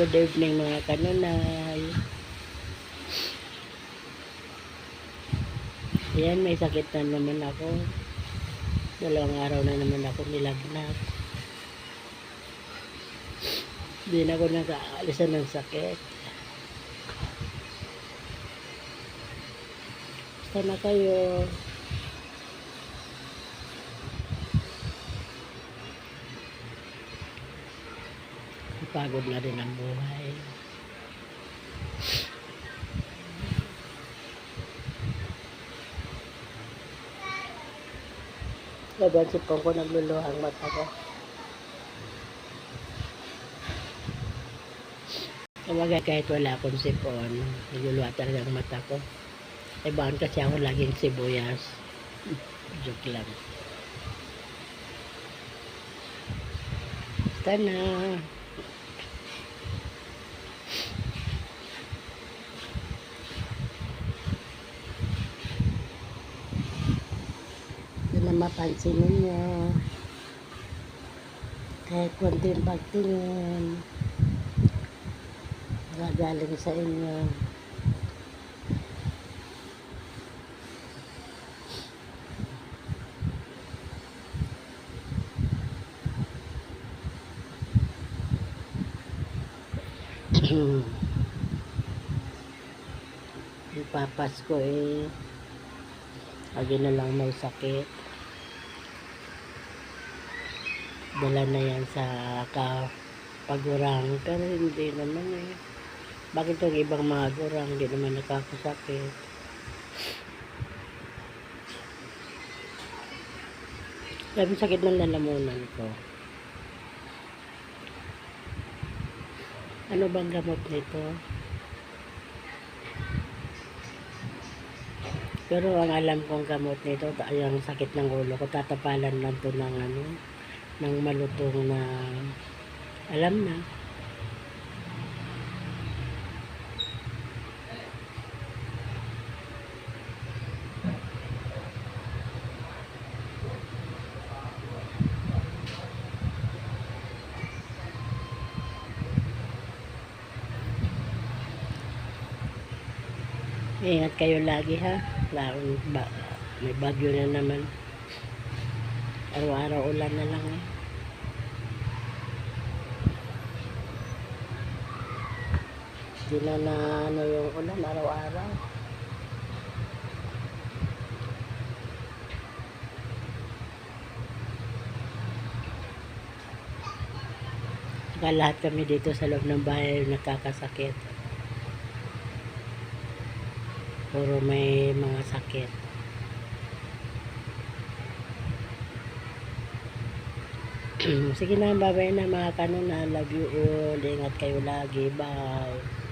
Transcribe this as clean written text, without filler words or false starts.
Good evening mga kanunay. Ayan, may sakit na naman ako. 2 araw na naman ako nilagnat. Hindi na ako nag-aalisan ng sakit. Basta na kayo. Pagod na rin ang buhay. Laban sipon ko, nagluluhang mata ko. Kumbaga kahit wala akong sipon, nagluluha talaga ang mata ko. Ibaan kasi ako laging sibuyas. Joke lang. Basta na. Na mapansin ninyo kahit konting pagtingin gagaling sa inyo. Yung papas ko lagi na lang may sakit. Dala na yan sa pagurang, pero hindi naman bakit yung ibang mga gurang hindi naman nakakasakit. Sabi sakit ng lalamunan ko. Ano bang gamot nito? Pero ang alam kong gamot nito, yung sakit ng ulo ko, tatapalan lang to ng malutong na, alam na. Ingat kayo lagi ha. May bagyo na naman. Araw-araw ulan na lang Hindi na yung ulan araw-araw. Saka lahat kami dito sa loob ng bahay nakakasakit. Puro may mga sakit. Sige na, bye-bye na mga kanuna. Love you all. Ingat kayo lagi. Bye.